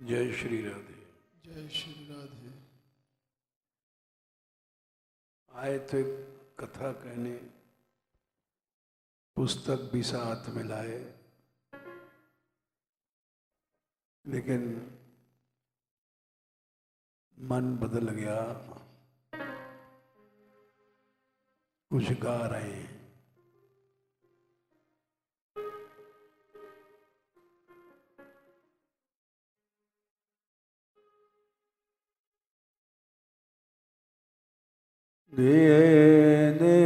जय श्री राधे। जय श्री राधे। आए थे कथा कहने, पुस्तक भी साथ में लाए, लेकिन मन बदल गया। कुछ गा रहे हैं। दे दे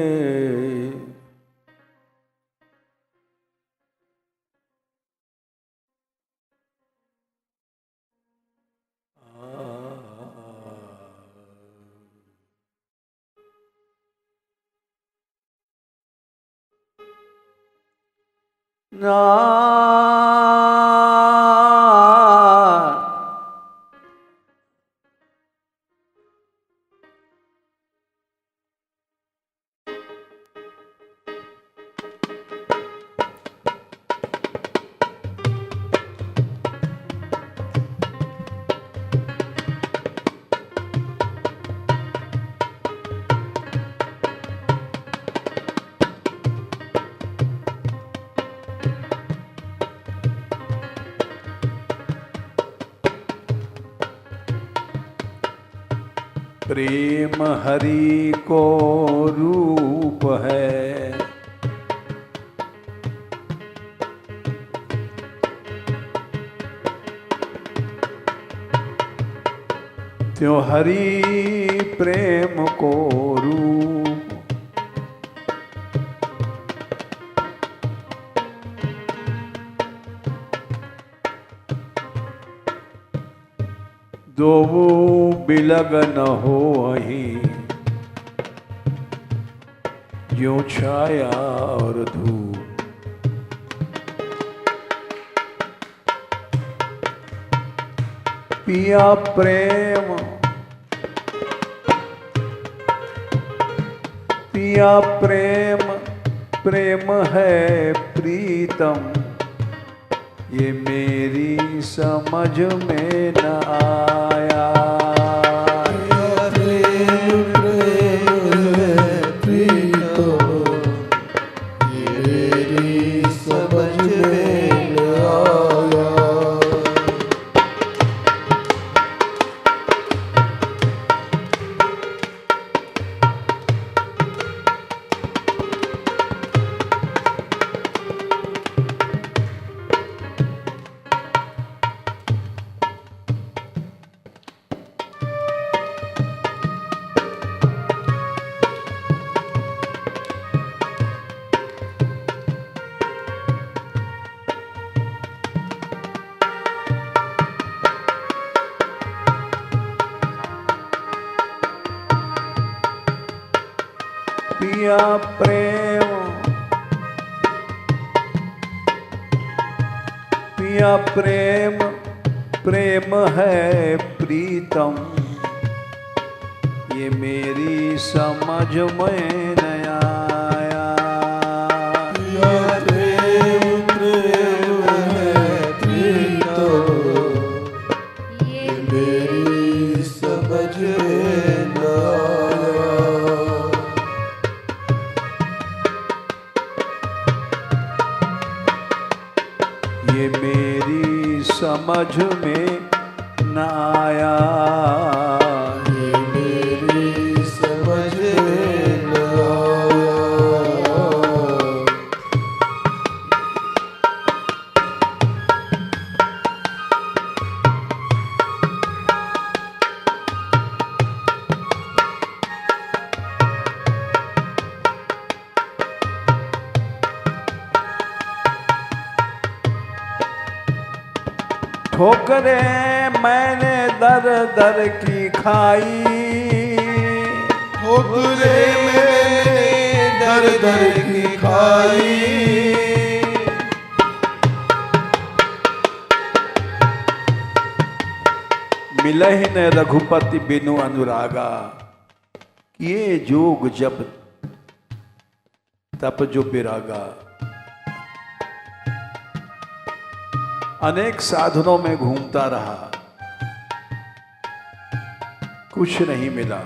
ना प्रेम हरि को रूप है, त्यों हरि प्रेम को रूप। दो बिलग न हो वही, ज्यों छाया और धूप। पिया प्रेम, पिया प्रेम, प्रेम है प्रीतम, ये मेरी समझ में न आया। प्रेम प्रेम है प्रीतम, ये मेरी समझ में न आया। पिया प्रेम, पिया प्रेम, प्रेम है प्रीतम, ये मेरी समझ में न आया। पिया प्रेम प्रेम है प्रीतम, ये मेरी समझ में न आया। ये मेरी समझ में न आया। ये मेरी समझ में न आया। ठोकरे मैंने दर दर की खाई, ठोकरे मैंने दर दर की खाई। मिलहि न रघुपति बिनु अनुरागा, किए जोग जब तप जो बिरागा। अनेक साधनों में घूमता रहा, कुछ नहीं मिला।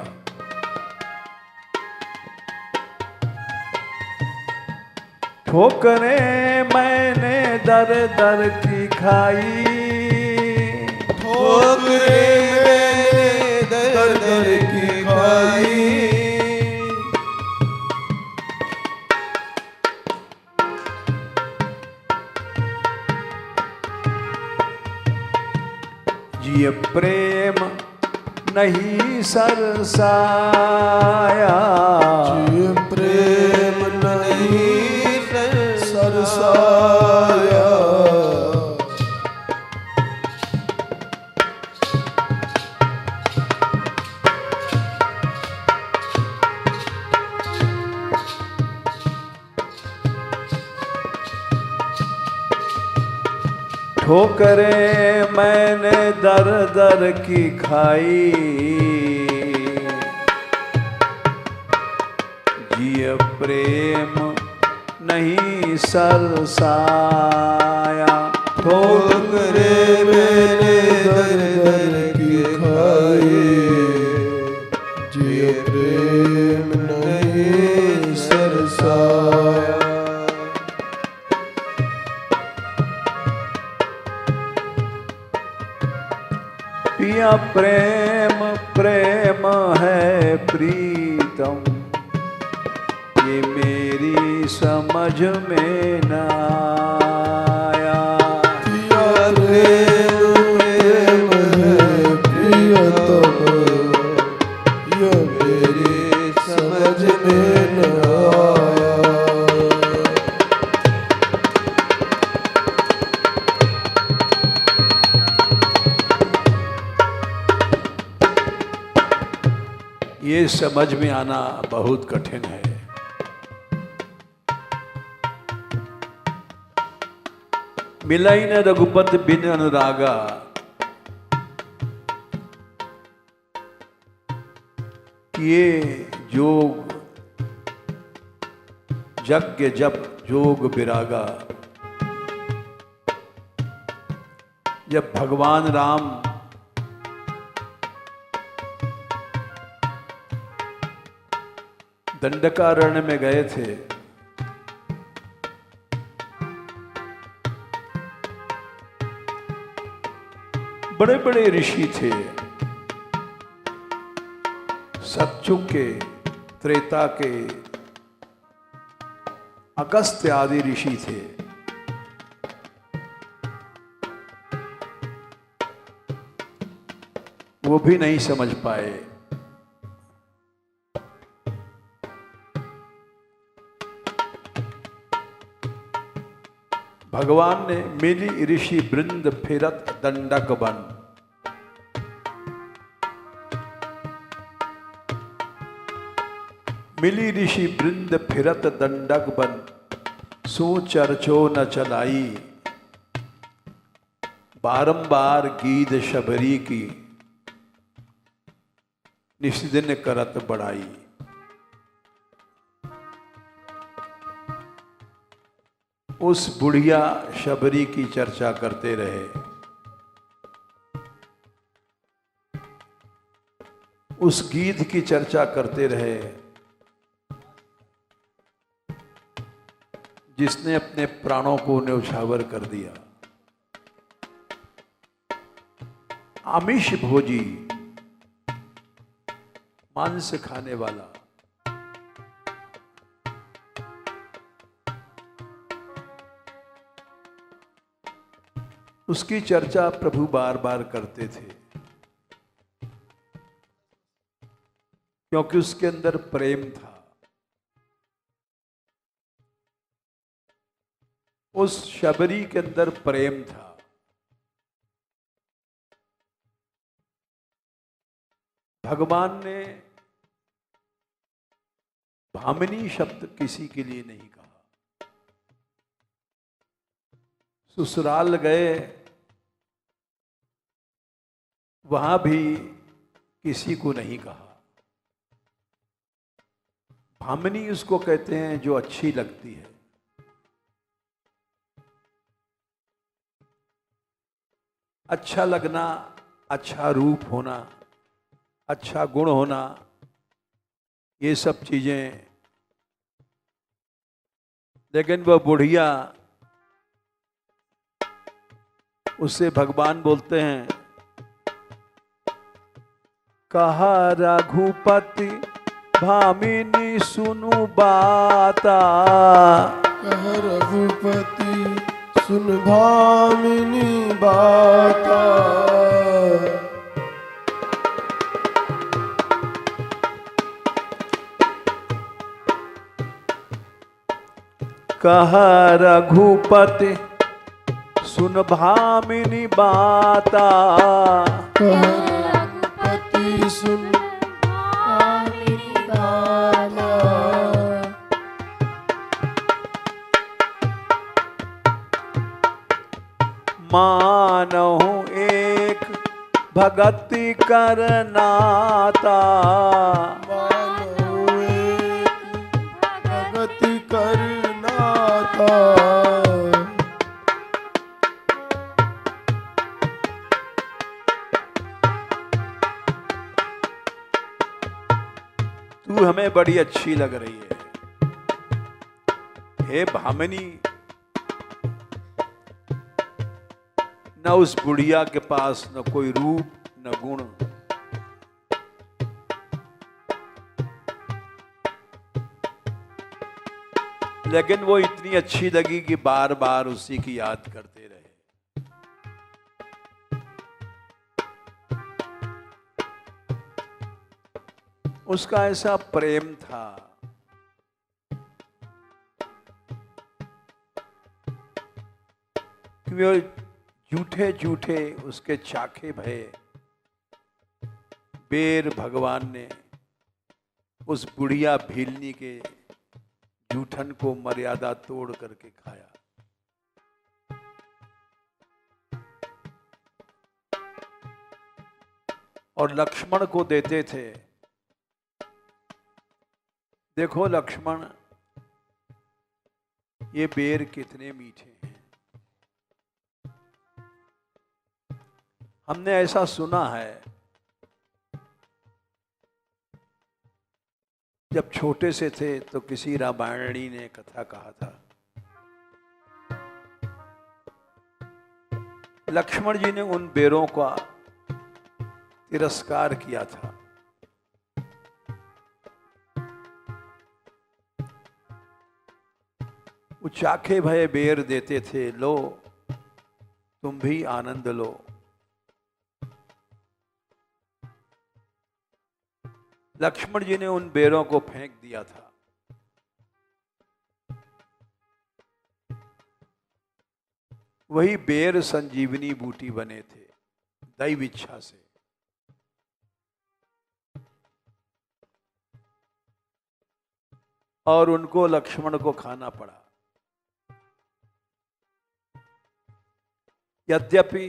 ठोकरें मैंने दर दर की खाई, ठोकरें मैंने दर दर की खाई। जिय प्रेम नहीं सरसाया, जिय प्रेम नहीं सरसाया। ठोकरें मैंने दर दर की खाई, जिय प्रेम नहीं सरसाया। ठोकरें मैंने दर दर की खाई, जिय प्रेम नहीं सरसाया। पिया प्रेम प्रेम है प्रीतम, ये मेरी समझ में न आया। पिया प्रेम प्रेम है प्रियतम, ये मेरी समझ में न आया। ये समझ में आना बहुत कठिन है। मिलाई न रघुपत बिन अनुरागा, ये जोग यज्ञ जप जोग विरागा। जब भगवान राम दंडकारण्य में गए थे, बड़े बड़े ऋषि थे, सतयुग के, त्रेता के, अगस्त्य आदि ऋषि थे। वो भी नहीं समझ पाए। भगवान ने मिली ऋषि वृंद फिरत दंडक बन, मिली ऋषि वृंद फिरत दंडक बन, सो चर्चो न चलाई, बारंबार गीत शबरी की, निस्दिन करत बढ़ाई। उस बुढ़िया शबरी की चर्चा करते रहे। उस गीत की चर्चा करते रहे जिसने अपने प्राणों को न्यौछावर कर दिया। आमिष भोजी, मांस खाने वाला, उसकी चर्चा प्रभु बार बार करते थे, क्योंकि उसके अंदर प्रेम था। उस शबरी के अंदर प्रेम था। भगवान ने भामिनी शब्द किसी के लिए नहीं कहा। ससुराल गए, वहां भी किसी को नहीं कहा। भामिनी उसको कहते हैं जो अच्छी लगती है। अच्छा लगना, अच्छा रूप होना, अच्छा गुण होना, ये सब चीजें। लेकिन वह बुढ़िया, उससे भगवान बोलते हैं, कहा रघुपति भामिनी सुनु बाता। कह रघुपति सुन भामिनी बाता। कहा रघुपति सुन भामिनी बाता। कह रघुपति सुन भामिनी बाता। मानहु एक भगति करनाता। मानो एक भगति करनाता। तू हमें बड़ी अच्छी लग रही है हे भामिनी। न उस बुढ़िया के पास न कोई रूप न गुण, लेकिन वो इतनी अच्छी लगी कि बार बार उसी की याद करते रहे। उसका ऐसा प्रेम था कि वो झूठे झूठे उसके चाखे भये बेर भगवान ने उस बुढ़िया भीलनी के जूठन को मर्यादा तोड़ करके खाया। और लक्ष्मण को देते थे। देखो लक्ष्मण, ये बेर कितने मीठे हैं। हमने ऐसा सुना है, जब छोटे से थे तो किसी रामायणी ने कथा कहा था, लक्ष्मण जी ने उन बेरों का तिरस्कार किया था। वो चाखे भये बेर देते थे, लो तुम भी आनंद लो। लक्ष्मण जी ने उन बेरों को फेंक दिया था। वही बेर संजीवनी बूटी बने थे दैव इच्छा से। और उनको लक्ष्मण को खाना पड़ा। यद्यपि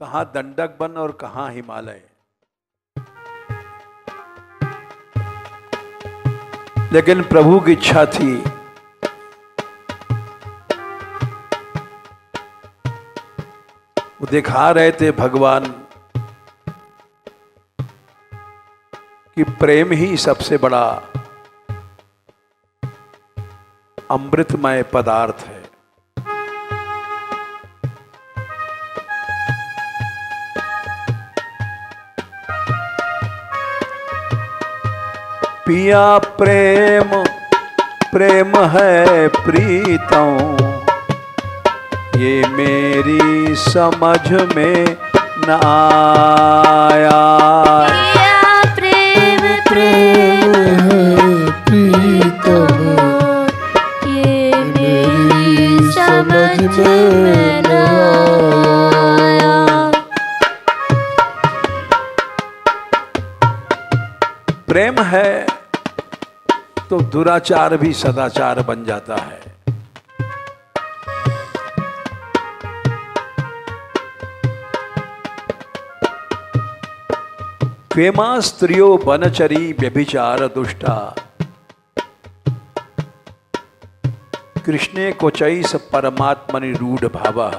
कहां दंडक वन और कहां हिमालय, लेकिन प्रभु की इच्छा थी वो दिखा रहे थे भगवान कि प्रेम ही सबसे बड़ा अमृतमय पदार्थ है। पिया प्रेम प्रेम है प्रीतम, ये मेरी समझ में न आया। पिया प्रेम प्रेम है प्रीतम, ये मेरी समझ में न आया। प्रेम है तो दुराचार भी सदाचार बन जाता है। प्रेमा स्त्रियो बनचरी व्यभिचार दुष्टा, कृष्णे कोचैस परमात्मनि रूढ़ भावा।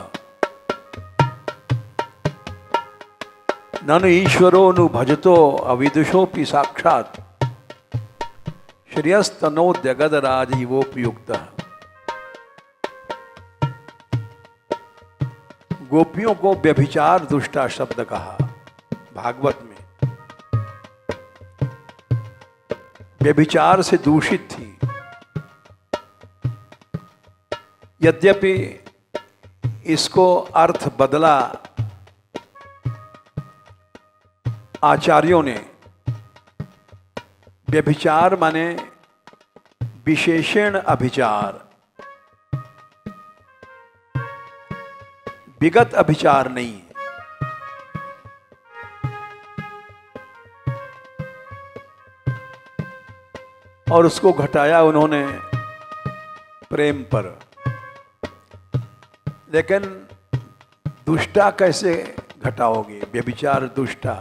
ननु ईश्वरो नु भजतो अविदुषोपि साक्षात श्रेयस्तनो जगदराज इवोपयुक्त। गोपियों को व्यभिचार दुष्टा शब्द कहा भागवत में। व्यभिचार से दूषित थी। यद्यपि इसको अर्थ बदला आचार्यों ने। व्यभिचार माने विशेषण अभिचार, विगत अभिचार नहीं है। और उसको घटाया उन्होंने प्रेम पर। लेकिन दुष्टा कैसे घटाओगे? व्यभिचार दुष्टा,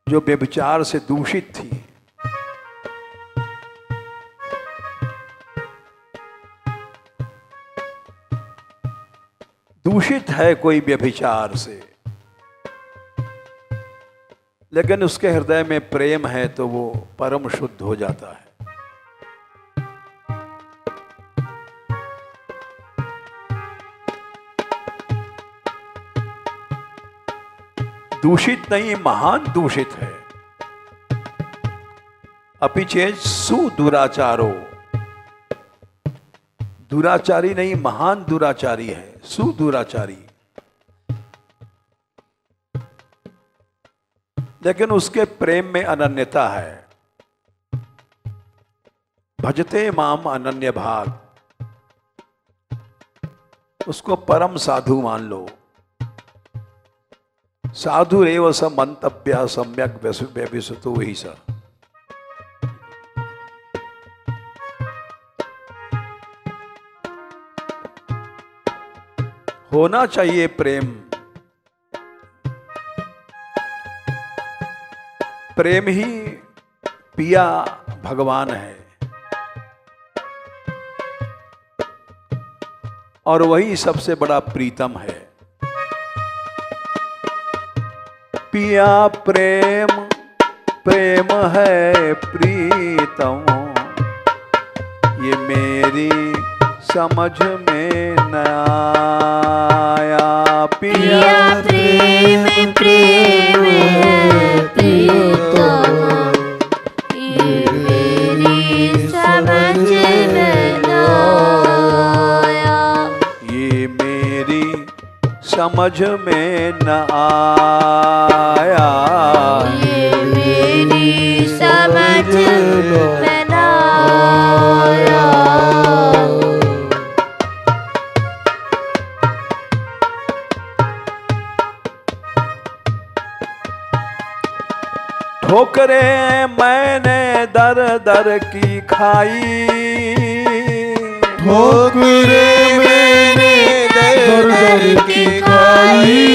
जो व्यभिचार से दूषित थी। दूषित है कोई व्यभिचार से, लेकिन उसके हृदय में प्रेम है तो वो परम शुद्ध हो जाता है। दूषित नहीं, महान दूषित है। अपि चेत सुदुराचारो, दुराचारी नहीं, महान दुराचारी है, सुदुराचारी। लेकिन उसके प्रेम में अनन्यता है। भजते माम अनन्य भाग, उसको परम साधु मान लो। साधु रेव स मंतव्य सम्यक व्यभिसतो ही स। होना चाहिए प्रेम। प्रेम ही पिया भगवान है और वही सबसे बड़ा प्रीतम है। पिया प्रेम, प्रेम है प्रीतम, ये मेरी समझ में न आया। पिया प्रेम, प्रेम है प्रीतम, ये मेरी समझ में न आया। ये मेरी समझ में न आया। ये मेरी समझ में न आया। ठोकरे मैंने दर दर की खाई, ठोकरे मैंने दर दर की खाई।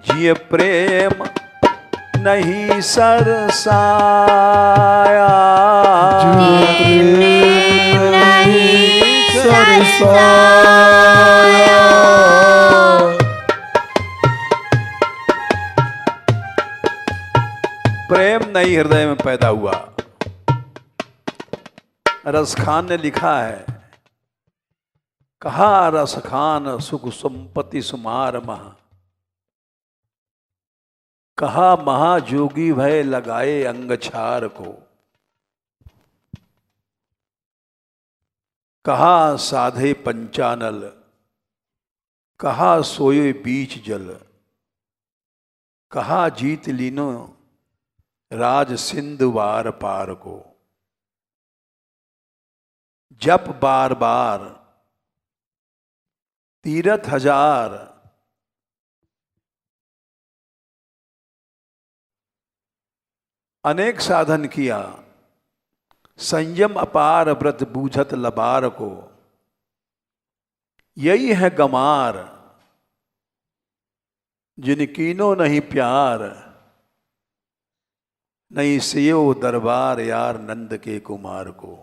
जिय प्रेम नहीं सरसाया, प्रेम नहीं सरसाया। प्रेम नहीं हृदय में पैदा हुआ। रसखान ने लिखा है, कहा रसखान सुख संपत्ति सुमार महा, कहा महाजोगी भय लगाए अंग छार को, कहा साधे पंचानल, कहा सोए बीच जल, कहा जीत लीनो राज सिंधु वार पार को। जप बार बार तीरथ हजार, अनेक साधन किया, संयम अपार व्रत बूझत लबार को। यही है गमार जिन कीनो नहीं प्यार, नहीं सेयो दरबार यार नंद के कुमार को।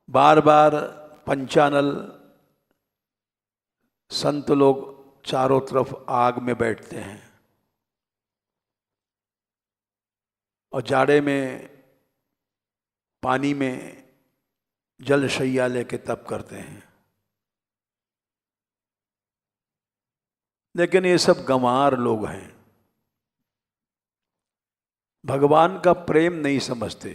बार बार पंचानल संत लोग चारों तरफ आग में बैठते हैं और जाड़े में पानी में जल शैया लेके तप करते हैं। लेकिन ये सब गंवार लोग हैं, भगवान का प्रेम नहीं समझते।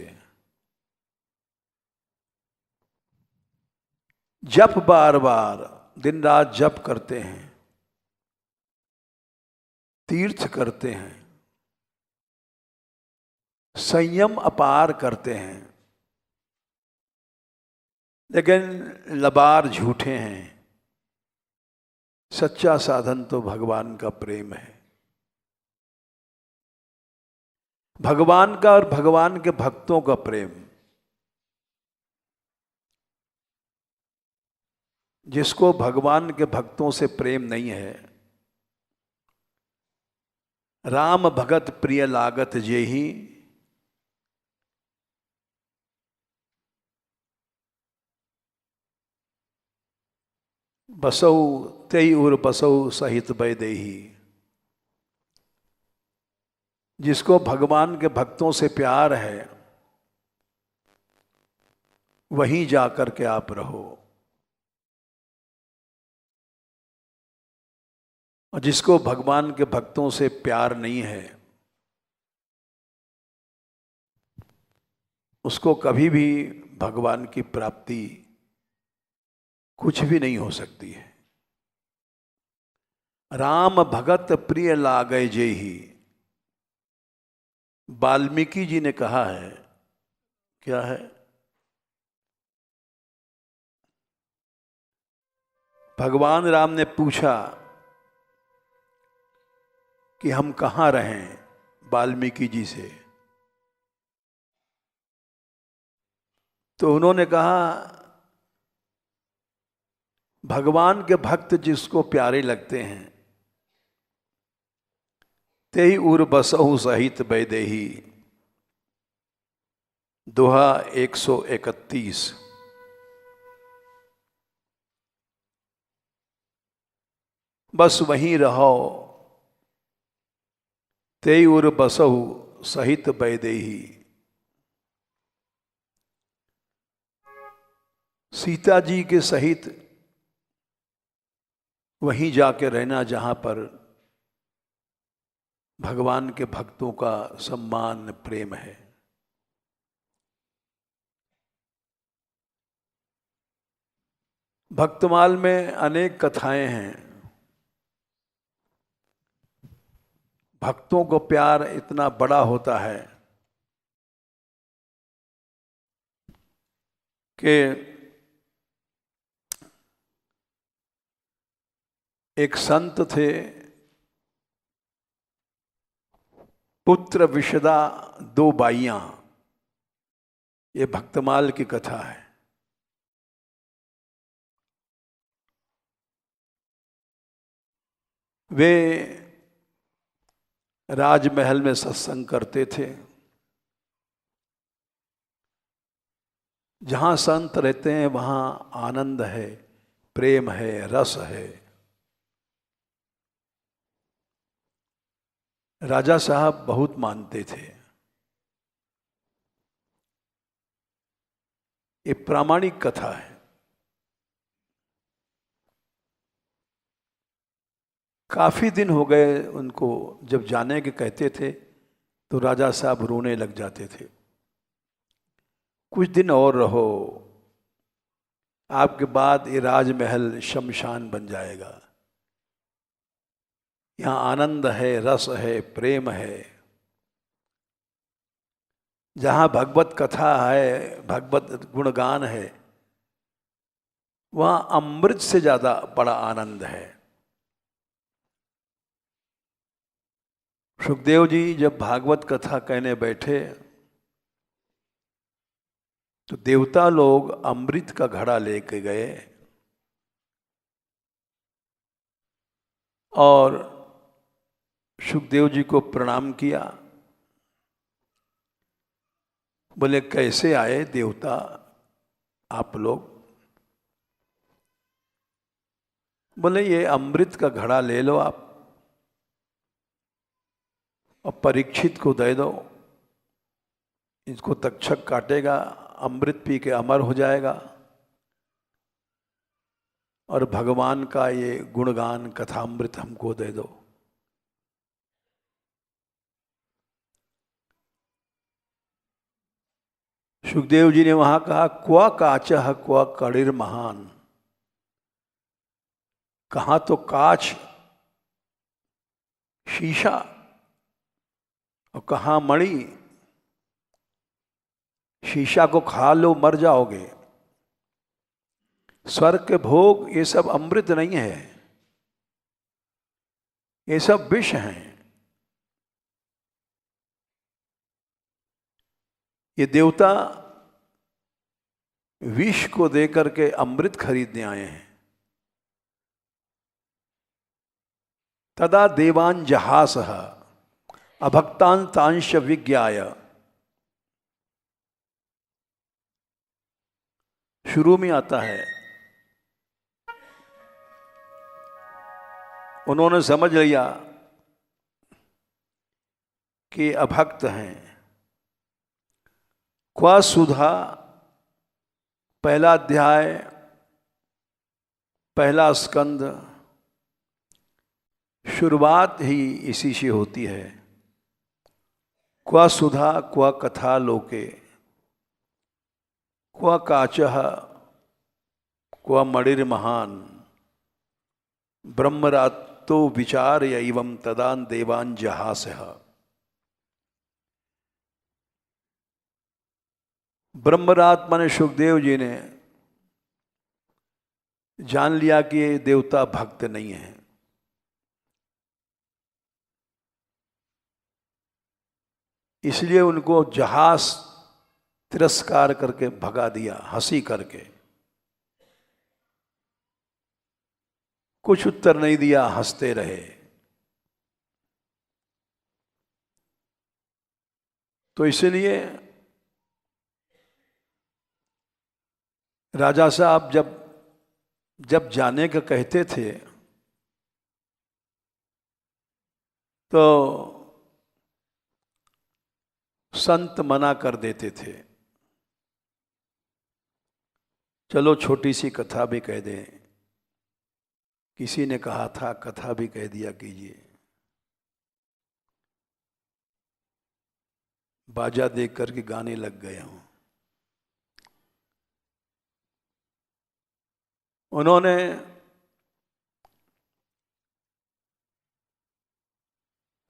जप बार बार दिन रात जप करते हैं, तीर्थ करते हैं, संयम अपार करते हैं, लेकिन लबार झूठे हैं। सच्चा साधन तो भगवान का प्रेम है, भगवान का और भगवान के भक्तों का प्रेम। जिसको भगवान के भक्तों से प्रेम नहीं है, राम भगत प्रिय लागत जेहि, बसौ तेई उर बसौ सहित बैदेही। जिसको भगवान के भक्तों से प्यार है वहीं जाकर के आप रहो, और जिसको भगवान के भक्तों से प्यार नहीं है उसको कभी भी भगवान की प्राप्ति कुछ भी नहीं हो सकती है। राम भगत प्रिय लागय जेहि, वाल्मीकि जी ने कहा है, क्या है? भगवान राम ने पूछा कि हम कहाँ रहें वाल्मीकि जी से, तो उन्होंने कहा भगवान के भक्त जिसको प्यारे लगते हैं तेहि उर बसहु सहित बैदेही। दोहा 131। बस वहीं रहो तेई उर बसहु सहित बैदेही। सीता जी के सहित वहीं जाके रहना जहां पर भगवान के भक्तों का सम्मान प्रेम है। भक्तमाल में अनेक कथाएं हैं। भक्तों को प्यार इतना बड़ा होता है कि एक संत थे, पुत्र विशदा दो बाइयां, ये भक्तमाल की कथा है। वे राजमहल में सत्संग करते थे। जहां संत रहते हैं वहां आनंद है, प्रेम है, रस है। राजा साहब बहुत मानते थे। ये प्रामाणिक कथा है। काफी दिन हो गए उनको, जब जाने के कहते थे तो राजा साहब रोने लग जाते थे। कुछ दिन और रहो, आपके बाद ये राजमहल शमशान बन जाएगा। यहाँ आनंद है, रस है, प्रेम है। जहाँ भगवत कथा है, भगवत गुणगान है, वहाँ अमृत से ज्यादा बड़ा आनंद है। सुखदेव जी जब भागवत कथा कहने बैठे तो देवता लोग अमृत का घड़ा लेके गए और सुखदेव जी को प्रणाम किया। बोले कैसे आए देवता, आप लोग? बोले ये अमृत का घड़ा ले लो आप और परीक्षित को दे दो, इसको तक्षक काटेगा, अमृत पी के अमर हो जाएगा और भगवान का ये गुणगान कथामृत हमको दे दो। सुखदेव जी ने वहां कहा, क्वा काचह क्वा कड़िर महान। कहाँ तो काच शीशा और कहाँ मणि। शीशा को खा लो मर जाओगे, स्वर्ग के भोग ये सब अमृत नहीं है, ये सब विष हैं। ये देवता विष को देकर के अमृत खरीदने आए हैं। तदा देवान जहासः अभक्तांतांश विज्ञाय। शुरू में आता है, उन्होंने समझ लिया कि अभक्त हैं। क्वा सुधा, पहला अध्याय, पहला स्कंद, शुरुआत ही इसी से होती है। क्वा सुधा क्वा कथा लोके, क्वा काचः क्वा मणिर महान, ब्रह्मरातो विचार एवं तदान देवान जहासः। ब्रह्मरात माने सुखदेव जी ने जान लिया कि ये देवता भक्त नहीं है। इसलिए उनको जहाज तिरस्कार करके भगा दिया, हंसी करके। कुछ उत्तर नहीं दिया, हंसते रहे। तो इसलिए राजा साहब जब जाने का कहते थे तो संत मना कर देते थे। चलो छोटी सी कथा भी कह दें, किसी ने कहा था कथा भी कह दिया कीजिए। बाजा देख करके गाने लग गए हूं। उन्होंने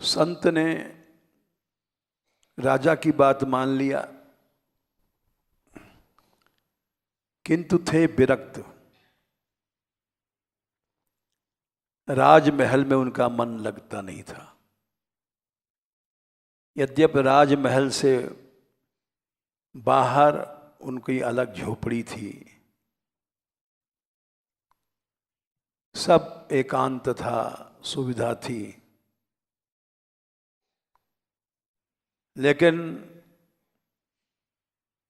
संत ने राजा की बात मान लिया, किंतु थे विरक्त। राजमहल में उनका मन लगता नहीं था। यद्यपि राजमहल से बाहर उनकी अलग झोपड़ी थी, सब एकांत था, सुविधा थी, लेकिन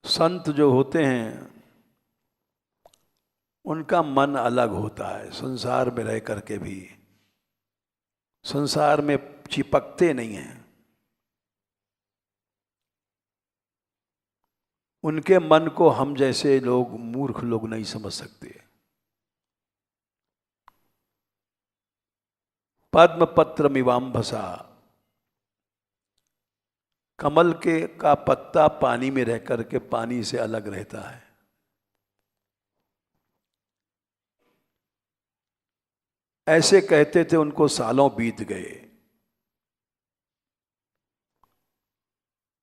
संत जो होते हैं उनका मन अलग होता है। संसार में रह करके भी संसार में चिपकते नहीं हैं। उनके मन को हम जैसे लोग, मूर्ख लोग नहीं समझ सकते। पद्म पत्र मिवाम्भसा, कमल का पत्ता पानी में रह करके पानी से अलग रहता है। ऐसे कहते थे, उनको सालों बीत गए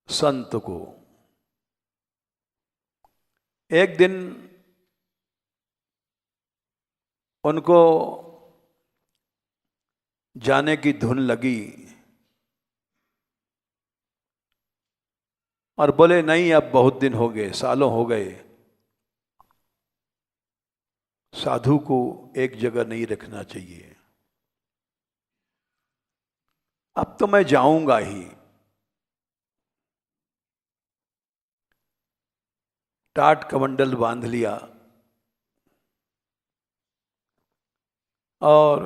संत को। एक दिन उनको जाने की धुन लगी और बोले नहीं, अब बहुत दिन हो गए, सालों हो गए, साधु को एक जगह नहीं रखना चाहिए, अब तो मैं जाऊंगा ही। टाट कमंडल बांध लिया और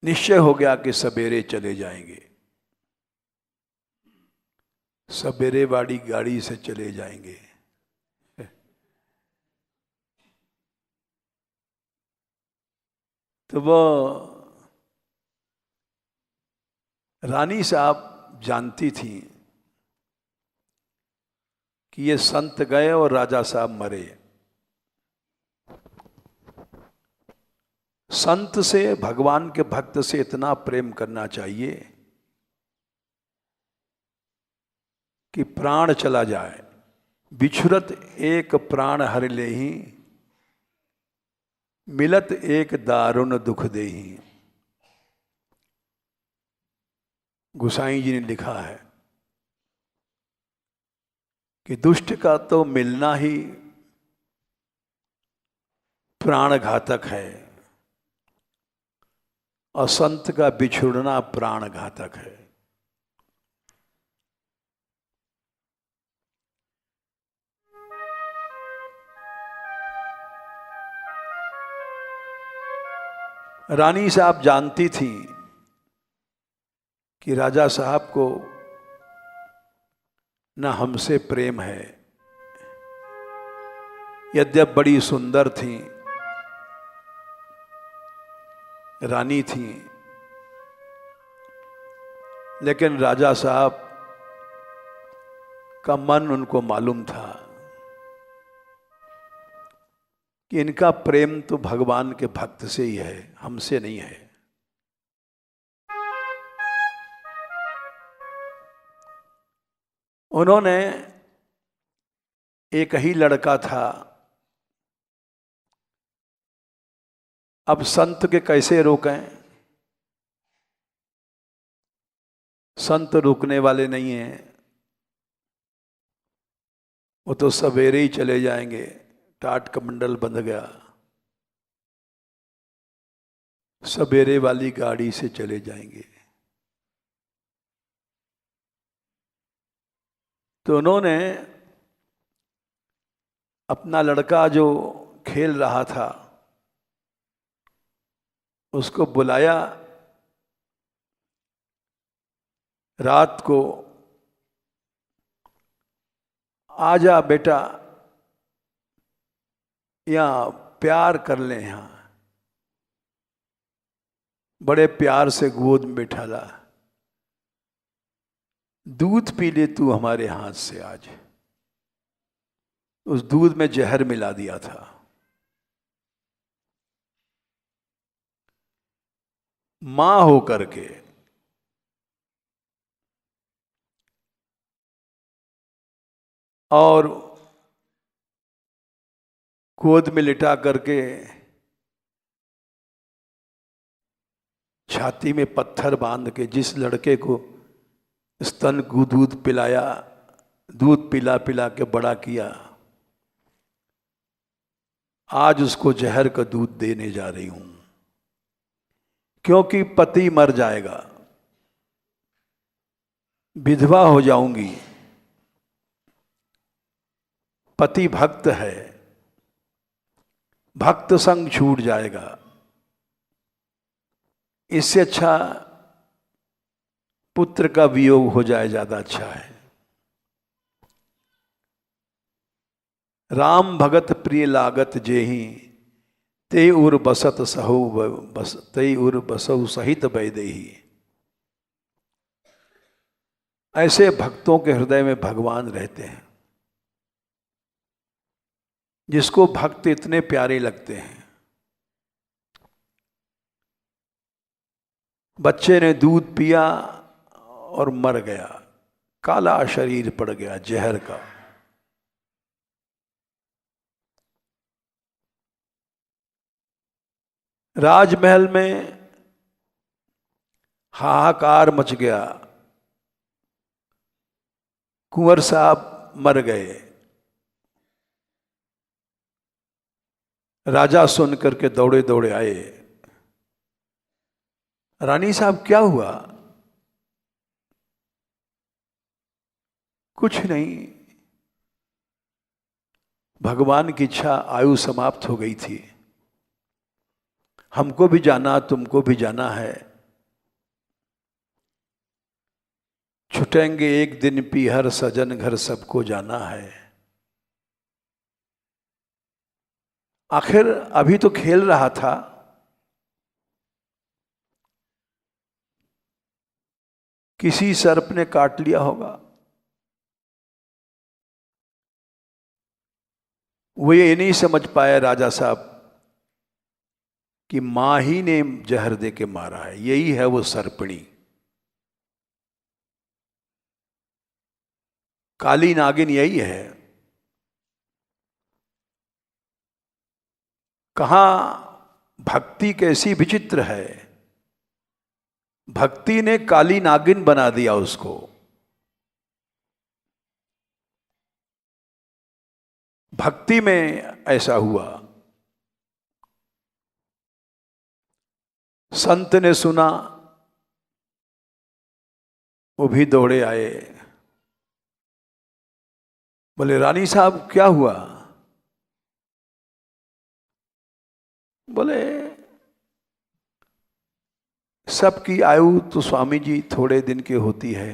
निश्चय हो गया कि सवेरे चले जाएंगे, सवेरे वाली गाड़ी से चले जाएंगे। तो वो रानी साहब जानती थी कि ये संत गए और राजा साहब मरे। संत से, भगवान के भक्त से इतना प्रेम करना चाहिए कि प्राण चला जाए, बिछुरत एक प्राण हर लेहि, मिलत एक दारुण दुख देहि। गोसाई जी ने लिखा है कि दुष्ट का तो मिलना ही प्राण घातक है और संत का बिछुड़ना प्राण घातक है। रानी साहब जानती थी कि राजा साहब को न हमसे प्रेम है, यद्यप बड़ी सुंदर थी, रानी थी, लेकिन राजा साहब का मन उनको मालूम था कि इनका प्रेम तो भगवान के भक्त से ही है, हमसे नहीं है। उन्होंने, एक ही लड़का था, अब संत के कैसे रोकें? संत रुकने वाले नहीं हैं, वो तो सवेरे ही चले जाएंगे। टाट कमंडल बंध गया, सवेरे वाली गाड़ी से चले जाएंगे। तो उन्होंने अपना लड़का जो खेल रहा था उसको बुलाया रात को, आजा बेटा यहाँ प्यार कर ले। यहाँ बड़े प्यार से गोद में बैठाला, दूध पी ले तू हमारे हाथ से आज। उस दूध में जहर मिला दिया था। मां हो करके और गोद में लिटा करके छाती में पत्थर बांध के जिस लड़के को स्तन को दूध पिलाया, दूध पिला पिला के बड़ा किया, आज उसको जहर का दूध देने जा रही हूं, क्योंकि पति मर जाएगा, विधवा हो जाऊंगी। पति भक्त है, भक्त संग छूट जाएगा। इससे अच्छा पुत्र का वियोग हो जाए, ज्यादा अच्छा है। राम भगत प्रिय लागत जेहि, ते उर बसत सहु बस, ते उर बसहु सहित बैदेही। ऐसे भक्तों के हृदय में भगवान रहते हैं, जिसको भक्त इतने प्यारे लगते हैं। बच्चे ने दूध पिया और मर गया, काला शरीर पड़ गया जहर का। राजमहल में हाहाकार मच गया, कुंवर साहब मर गए। राजा सुन करके दौड़े दौड़े आए, रानी साहब क्या हुआ? कुछ नहीं, भगवान की इच्छा, आयु समाप्त हो गई थी। हमको भी जाना, तुमको भी जाना है। छुटेंगे एक दिन पीहर सजन घर, सबको जाना है। आखिर अभी तो खेल रहा था, किसी सर्प ने काट लिया होगा। वो ये नहीं समझ पाया राजा साहब कि मां ही ने जहर दे के मारा है, यही है वो सर्पिणी। काली नागिन यही है। कहां भक्ति कैसी विचित्र है, भक्ति ने काली नागिन बना दिया उसको। भक्ति में ऐसा हुआ। संत ने सुना, वो भी दौड़े आए, बोले रानी साहब क्या हुआ? बोले सबकी आयु तो स्वामी जी थोड़े दिन की होती है,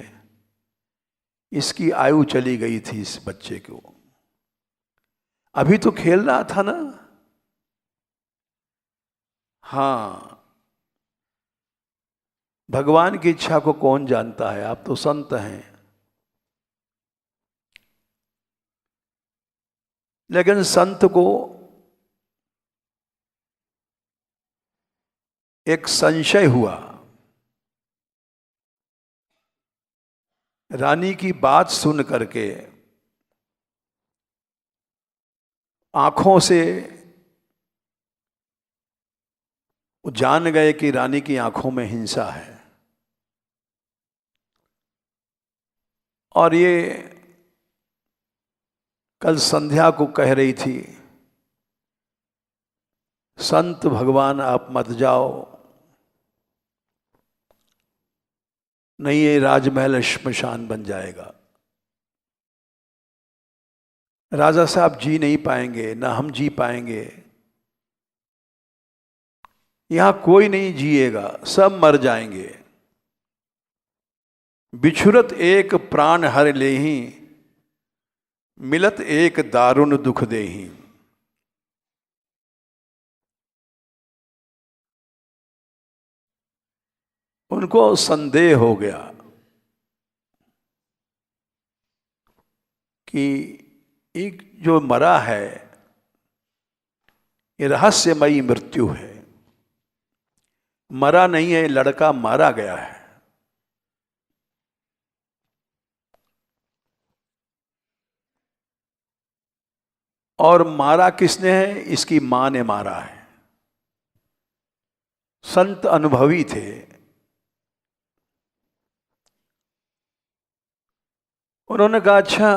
इसकी आयु चली गई थी इस बच्चे को। अभी तो खेल रहा था ना। हाँ, भगवान की इच्छा को कौन जानता है, आप तो संत हैं। लेकिन संत को एक संशय हुआ। रानी की बात सुन करके आंखों से वो जान गए कि रानी की आंखों में हिंसा है। और ये कल संध्या को कह रही थी, संत भगवान आप मत जाओ, नहीं ये राजमहल श्मशान बन जाएगा। राजा साहब जी नहीं पाएंगे, ना हम जी पाएंगे, यहां कोई नहीं जिएगा, सब मर जाएंगे। बिछुरत एक प्राण हर लेही, मिलत एक दारुण दुख देही। उनको संदेह हो गया कि एक जो मरा है ये रहस्यमयी मृत्यु है, मरा नहीं है, लड़का मारा गया है। और मारा किसने है? इसकी मां ने मारा है। संत अनुभवी थे। उन्होंने कहा अच्छा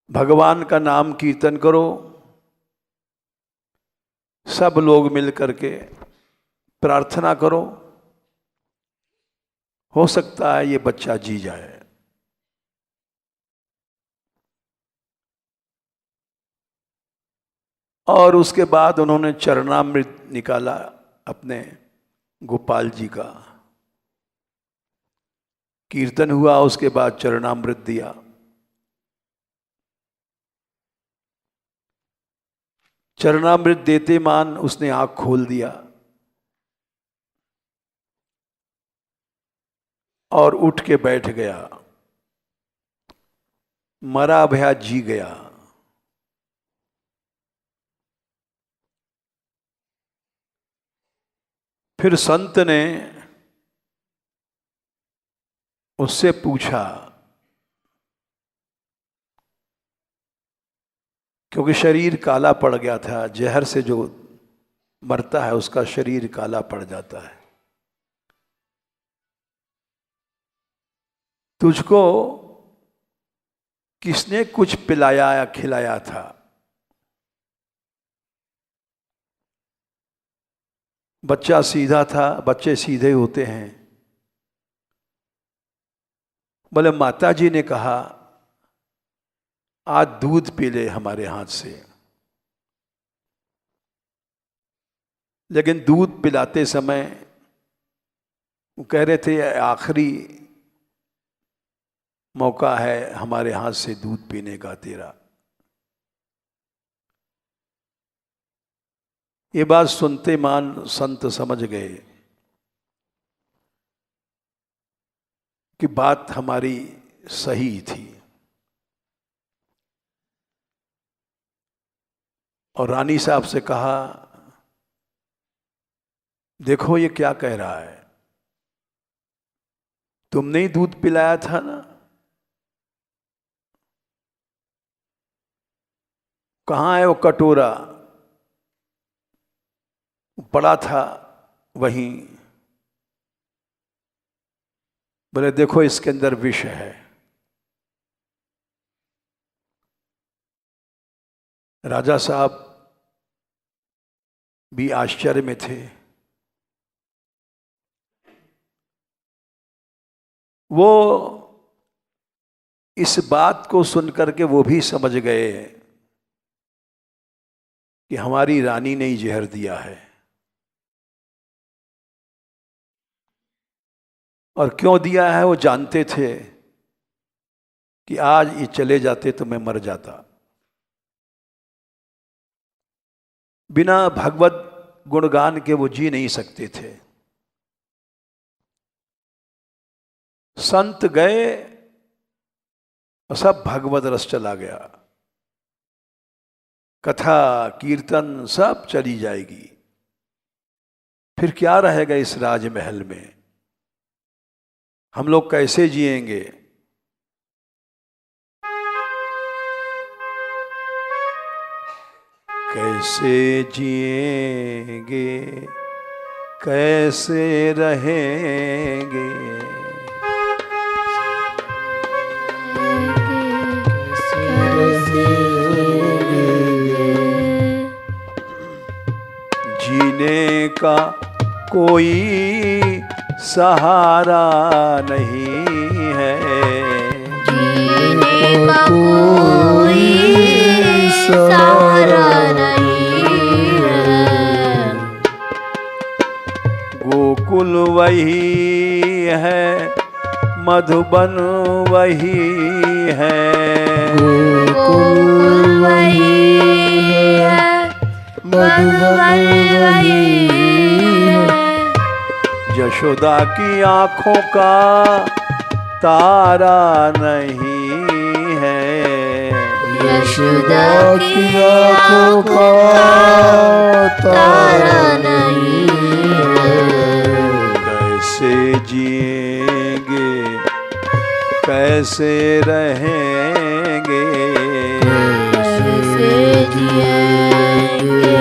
भगवान का नाम कीर्तन करो, सब लोग मिल करके प्रार्थना करो, हो सकता है ये बच्चा जी जाए। और उसके बाद उन्होंने चरणामृत निकाला अपने गोपाल जी का, कीर्तन हुआ, उसके बाद चरणामृत दिया। चरणामृत देते मान उसने आंख खोल दिया और उठ के बैठ गया। मरा भया जी गया। फिर संत ने उससे पूछा, क्योंकि शरीर काला पड़ गया था, जहर से जो मरता है उसका शरीर काला पड़ जाता है, तुझको किसने कुछ पिलाया या खिलाया था? बच्चा सीधा था, बच्चे सीधे होते हैं। बोले माता जी ने कहा आज दूध पी ले हमारे हाथ से, लेकिन दूध पिलाते समय वो कह रहे थे आखिरी मौका है हमारे हाथ से दूध पीने का तेरा। ये बात सुनते मान संत समझ गए कि बात हमारी सही थी, और रानी साहब से कहा देखो ये क्या कह रहा है, तुमने ही दूध पिलाया था ना, कहाँ है वो कटोरा, पड़ा था वहीं। बोले देखो इसके अंदर विष है। राजा साहब भी आश्चर्य में थे। वो इस बात को सुनकर के वो भी समझ गए कि हमारी रानी ने ही जहर दिया है, और क्यों दिया है वो जानते थे कि आज ये चले जाते तो मैं मर जाता। बिना भगवत गुणगान के वो जी नहीं सकते थे। संत गए और सब भगवत रस चला गया, कथा कीर्तन सब चली जाएगी, फिर क्या रहेगा इस राजमहल में, हम लोग कैसे जिएंगे। कैसे जिएंगे कैसे रहेंगे, जीने का कोई सहारा नहीं है, जीने का कोई सहारा नहीं है। गोकुल वही है मधुबन वही है, गोकुल वही है मधुबन वही है। यशोदा की आंखों का तारा नहीं है, यशोदा की आंखों का तारा नहीं है। कैसे जिएंगे कैसे रहेंगे, कैसे जिएंगे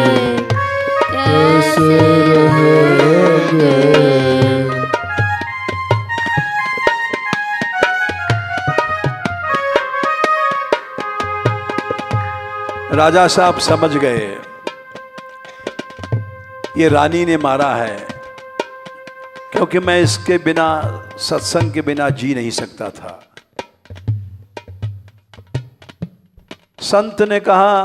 कैसे रहेंगे। राजा साहब समझ गए ये रानी ने मारा है, क्योंकि मैं इसके बिना सत्संग के बिना जी नहीं सकता था। संत ने कहा,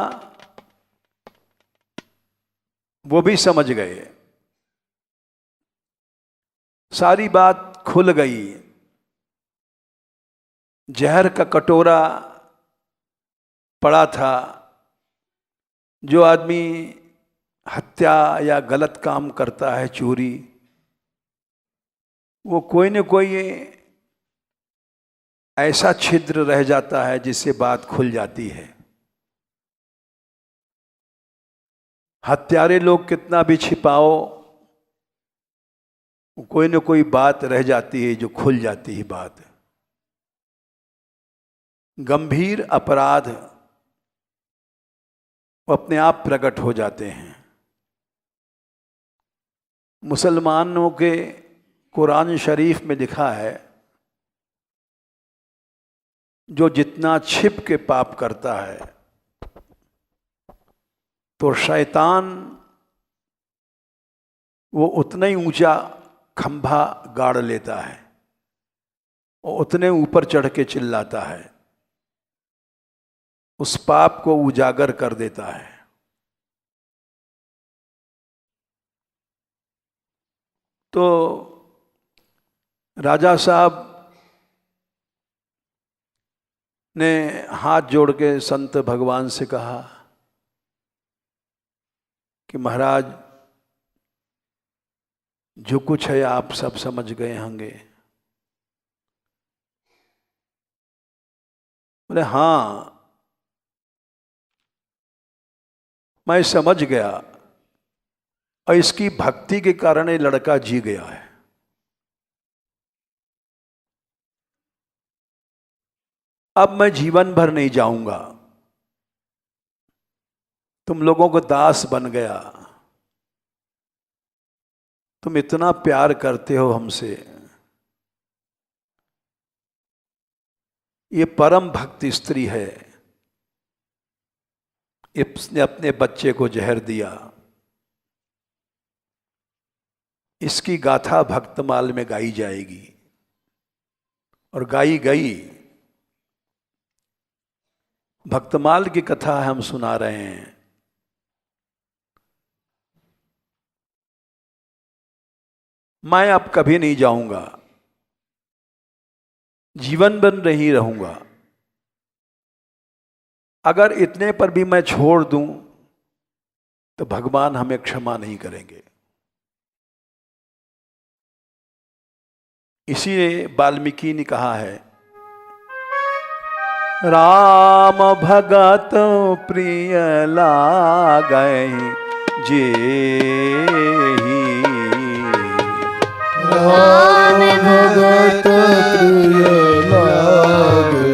वो भी समझ गए, सारी बात खुल गई। जहर का कटोरा पड़ा था, जो आदमी हत्या या गलत काम करता है, चोरी, वो कोई न कोई ऐसा छिद्र रह जाता है जिससे बात खुल जाती है। हत्यारे लोग कितना भी छिपाओ, कोई न कोई बात रह जाती है जो खुल जाती है बात। गंभीर अपराध वो अपने आप प्रकट हो जाते हैं। मुसलमानों के कुरान शरीफ में लिखा है, जो जितना छिप के पाप करता है तो शैतान वो उतना ही ऊंचा खंभा गाड़ लेता है। और उतने ऊपर चढ़ के चिल्लाता है, उस पाप को उजागर कर देता है। तो राजा साहब ने हाथ जोड़ के संत भगवान से कहा कि महाराज, जो कुछ है आप सब समझ गए होंगे। बोले हाँ, मैं समझ गया, और इसकी भक्ति के कारण ये लड़का जी गया है। अब मैं जीवन भर नहीं जाऊंगा, तुम लोगों को दास बन गया। तुम इतना प्यार करते हो हमसे, ये परम भक्त स्त्री है, इसने अपने बच्चे को जहर दिया। इसकी गाथा भक्तमाल में गाई जाएगी, और गाई गई। भक्तमाल की कथा हम सुना रहे हैं। मैं अब कभी नहीं जाऊंगा, जीवन भर नहीं रहूंगा। अगर इतने पर भी मैं छोड़ दूं तो भगवान हमें क्षमा नहीं करेंगे। इसीलिए वाल्मीकि ने कहा है, राम भगत प्रिय लागै जेहि। राम भगत प्रिय लागे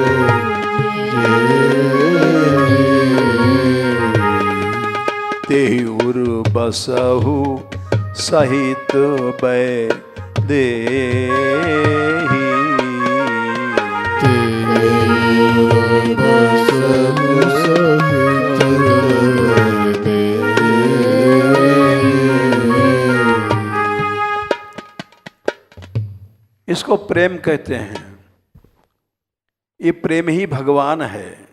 तेहि उर बसहु सहित वैदेही। इसको प्रेम कहते हैं। ये प्रेम ही भगवान है,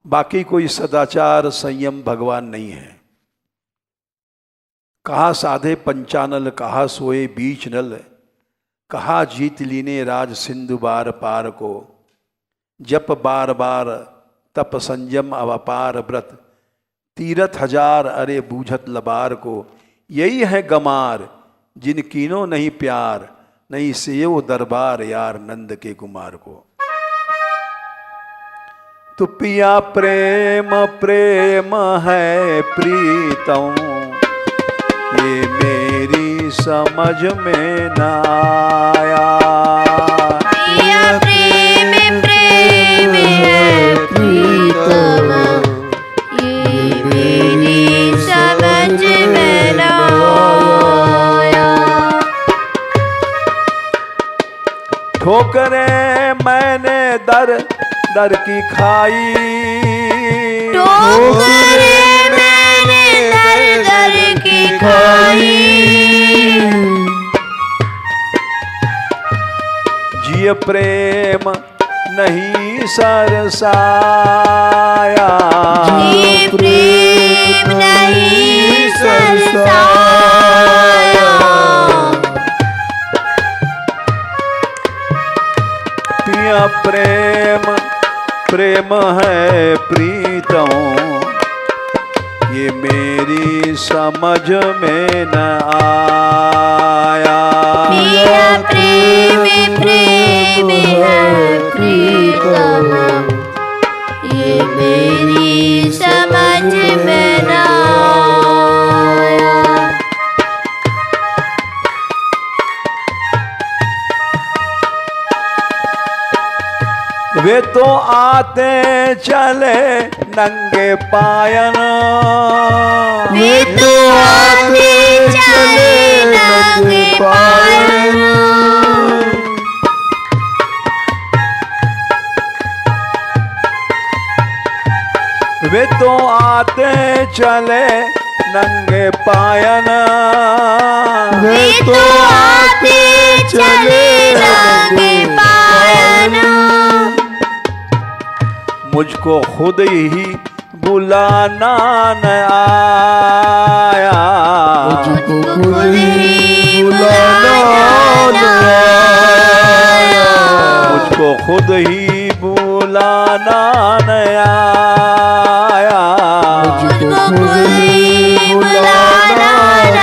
बाकी कोई सदाचार संयम भगवान नहीं है। कहा साधे पंचानल, कहा सोए बीच नल, कहा जीत लीने राज सिंधु बार पार को। जप बार बार तप संयम अवपार व्रत, तीरथ हजार अरे बूझत लबार को। यही है गमार जिन कीनो नहीं प्यार, नहीं सेयो दरबार यार नंद के कुमार को। तो पिया प्रेम प्रेम है प्रीतम, ये मेरी समझ में न आया। पिया प्रेम प्रेम है प्रीतम, ये मेरी समझ में न आया। ठोकरे मैंने दर दर की खाई, ठोकरे मैंने दर दर की खाई। जिय प्रेम नहीं सरसाया, ये प्रेम नहीं सरसाया। पिया प्रेम प्रेम है प्रीतम, ये मेरी समझ में न आया। पिया प्रेम प्रेम है प्रीतम, ये मेरी समझ में न आया। वे तो आते चले नंगे पायन, वे तो आते चले नंगे पायन। वे तो आते चले नंगे पायन वे तो आते चले नंगे पायन। मुझको खुद ही बुलाना न आया, मुझको खुद ही बुलाना न आया, मुझको खुद ही बुलाना न आया, मुझको खुद ही बुलाना न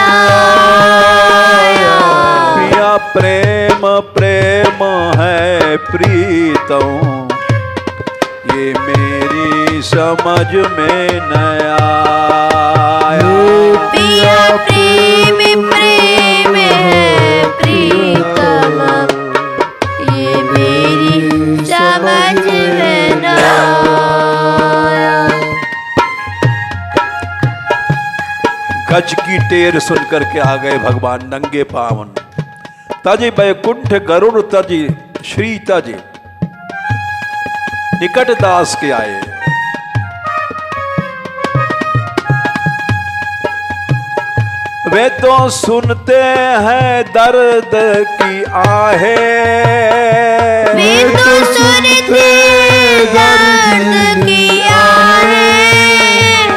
आया। प्रिया प्रेम प्रेम है प्रीतम, ये मेरी समझ में न आया। पिया प्रेम प्रेम है प्रीतम, ये मेरी समझ में न आया। गज की टेर सुन करके आ गए भगवान नंगे पावन। तज बैकुंठ गरुड़ तज श्री तज निकट दास के आए। वे तो सुनते हैं दर्द की आहे, वे तो सुनते दर्द की आहें।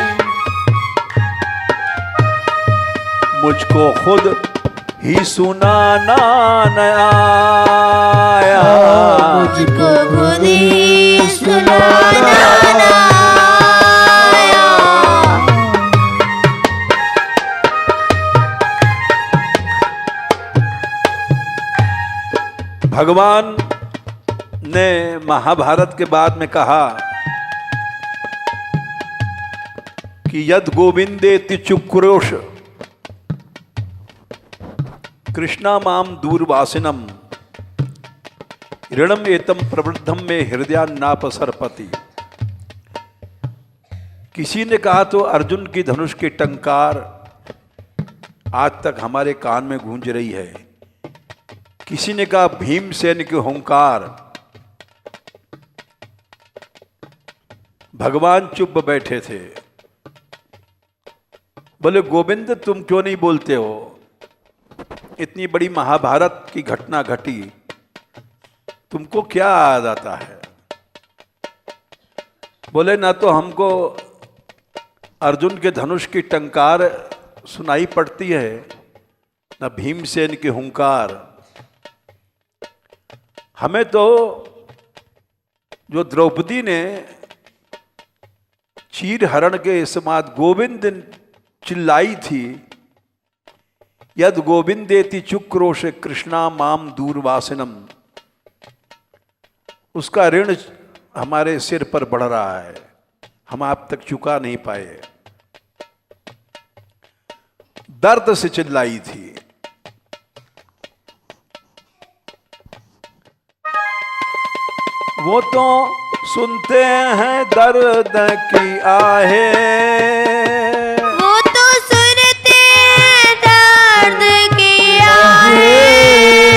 मुझको खुद ही सुनाना न आया, मुझको खुद ही सुनाना न आया। भगवान ने महाभारत के बाद में कहा कि यद गोविंदेति चुक्रोश कृष्णा माम दूरवासिनम ऋणम एतम प्रवृद्धम में हृदय नापसरपति। किसी ने कहा तो अर्जुन की धनुष की टंकार आज तक हमारे कान में गूंज रही है। किसी ने कहा भीमसेन के हुंकार। भगवान चुप बैठे थे। बोले गोविंद तुम क्यों नहीं बोलते हो? इतनी बड़ी महाभारत की घटना घटी, तुमको क्या याद आता है? बोले ना तो हमको अर्जुन के धनुष की टंकार सुनाई पड़ती है, ना भीमसेन के हुंकार। हमें तो जो द्रौपदी ने चीर हरण के समान गोविंद चिल्लाई थी, यद गोविंदेति चुक्रोश कृष्णा माम दूरवासिनम, उसका ऋण हमारे सिर पर बढ़ रहा है, हम आप तक चुका नहीं पाए। दर्द से चिल्लाई थी। वो तो सुनते हैं दर्द की आहे, वो तो सुनते दर्द की आहें।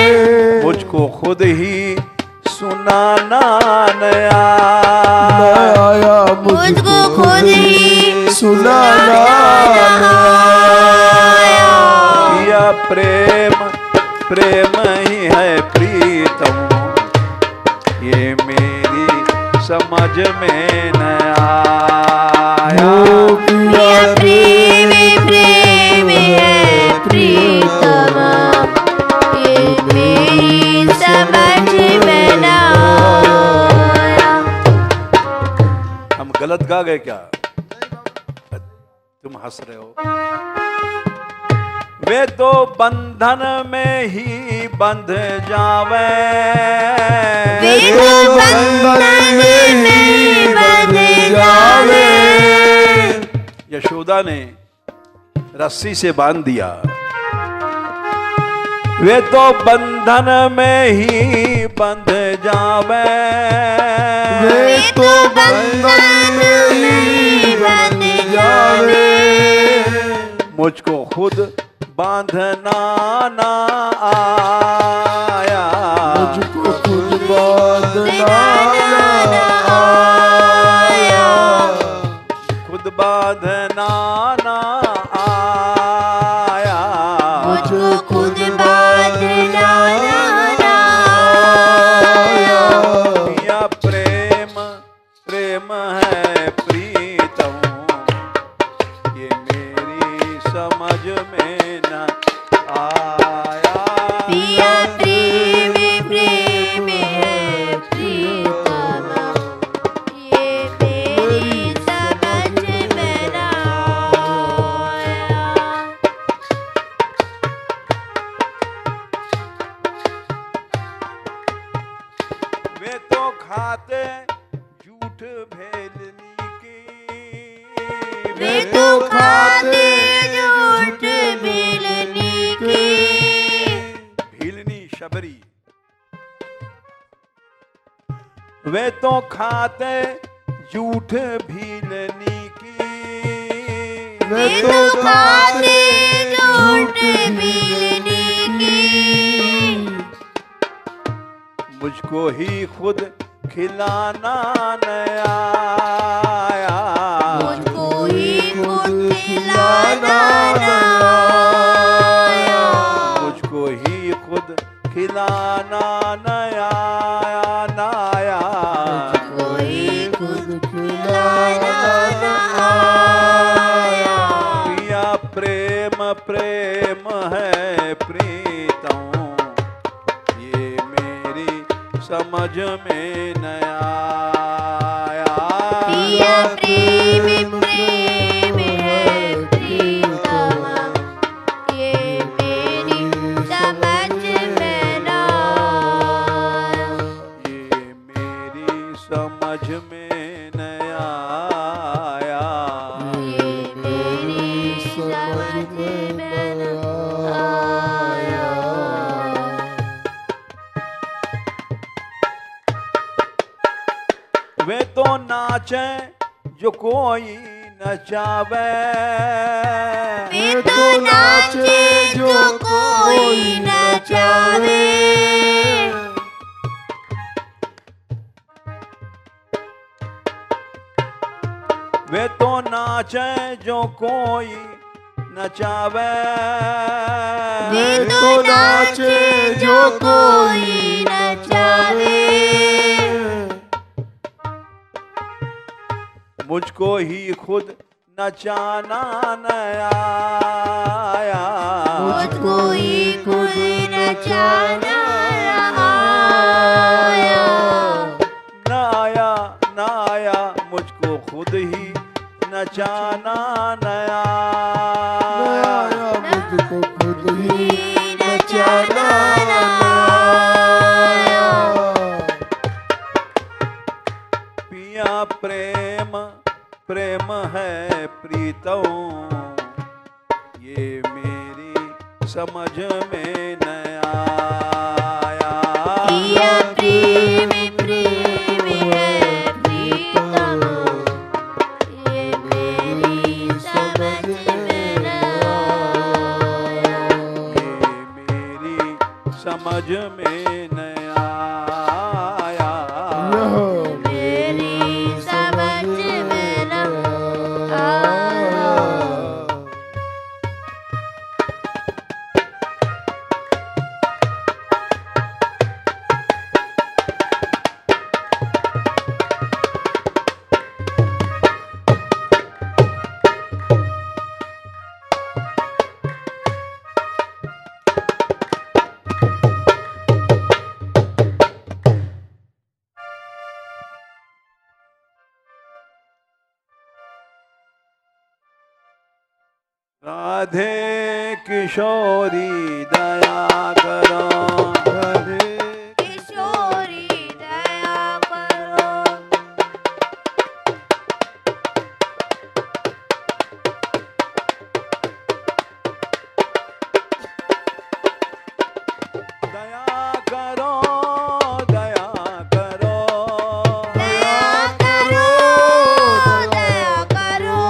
मुझको खुद ही सुनाना न आया, मुझको खुद ही सुनाना न आया। पिया प्रेम प्रेम ही है प्रीतम, ये मेरी समझ में न आया। पिया प्रेम प्रेम है प्रीतम, ये मेरी समझ में न आया। हम गलत गा गए क्या? तुम हंस रहे हो। वे तो बंधन में ही बंध जावे, वे तो बंधन में ही बंध जावे। यशोदा ने रस्सी से बांध दिया। वे तो बंधन में ही बंध जावे, वे तो बंधन में ही बंध जावे। मुझको खुद बांधना ना आया, मुझको खुद बांधना न आया। खुद बांधना ना झूठ भेलनी की। वे तो खाते झूठ भेलनी की। भीलनी शबरी, वे तो खाते झूठ भीलनी की। वे तो खाते झूठ भेलनी की। मुझको ही खुद खिलाना न आया। मुझको ही खुद खिलाना न आया। मुझको ही खुद खिलाना न आया, न आया। मुझको ही खुद खिलाना न आया। पिया प्रेम प्रेम है प्रीतम, ये मेरी समझ में न आया। पिया प्रेम प्रेम है प्रीतम, ये मेरी समझ में न आया। ये मेरी समझ में न आया। ये मेरी समझ में न आया। वे तो नाचे जो कोई नचावे। वे तो नाचे जो कोई नचावे। वे तो नाचे जो कोई नचावे। वे तो नाचे जो कोई नचावे। मुझको ही खुद नचाना न आया। मुझको ही खुद नचाना आया। न आया, न आया, मुझको खुद ही नचाना न आया। मुझको खुद ही नचाना आया। पिया प्रेम प्रेम है प्रीतम, ये मेरी समझ में न आया। पिया प्रेम प्रेम है प्रीतम, ये मेरी समझ में न आया। ये मेरी समझ में न आया। मेरी समझ में न आया। राधे किशोरी दया करो। राधे किशोरी दया करो। दया करो, दया करो, दया करो, दया करो।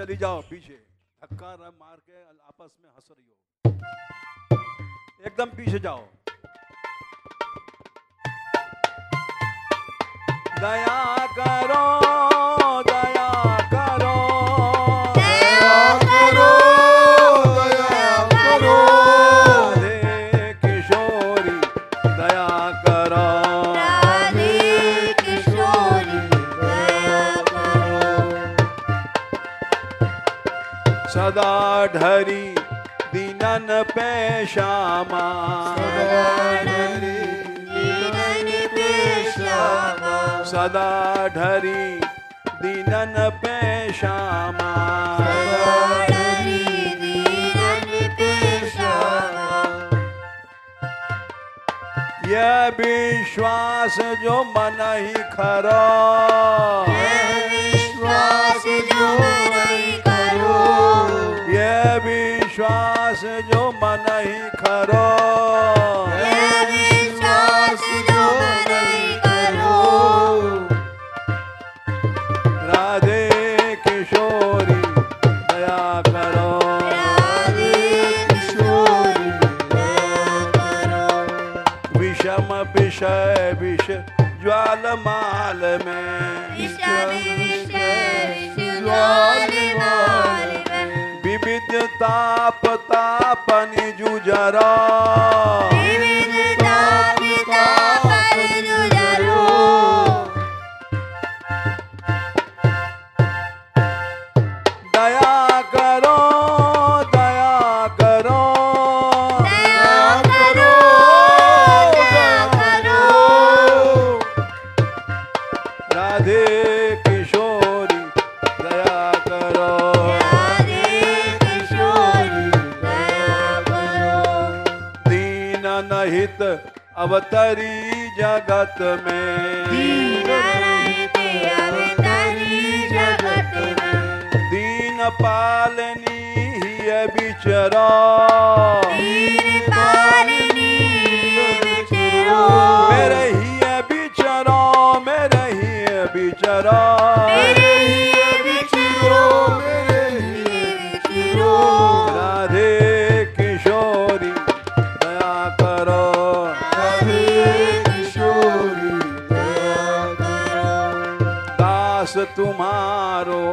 चली जाओ पीछे, धक्का मार के आपस में हंस रही हो, एकदम पीछे जाओ। दया करो, दया करो, दया करो, दया करो, राधे किशोरी दया करो, राधे किशोरी दया करो, सदा ढरी दीनन पे श्यामा, सदा ढरी दीनन पे श्यामा, सदा ढरी दीनन पे श्यामा, सदा ढरी दीनन पे श्यामा, यह विश्वास जो मन ही खरो, यह विश्वास जो मन ही करो, यह विश्वास जो मन ही खरो, यह विश्वास जो मन ही करो, राधे किशोरी दया करो, राधे किशोरी दया करो, विषम विषय विष ज्वालमाल में, विषम विषय ज्वाल माल में, विविध ताप तापनि जुजरा, विविध ताप तापन जुझरो, दया करो, दया करो, दया करो, दया करो, राधे किशोरी दया करो, राधे किशोरी दया करो, दीन नहित अवतरी जगत में, दीन रहित अवतरी जगत में, दीन पालनी ही बिचरा, दीन पालनी विचरो, मेरे ही बिचरा, मेरे ही बिचरा, मेरे ही विचरो, मेरे ही विचरो, राधे किशोरी दया करो, राधे किशोरी दया करो, दास तुम्हारो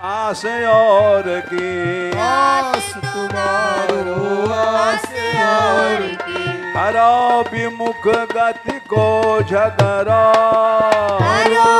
आस और की, आस तुम्हारो आस और की, हरो विमुख गति को झगड़ा, हरो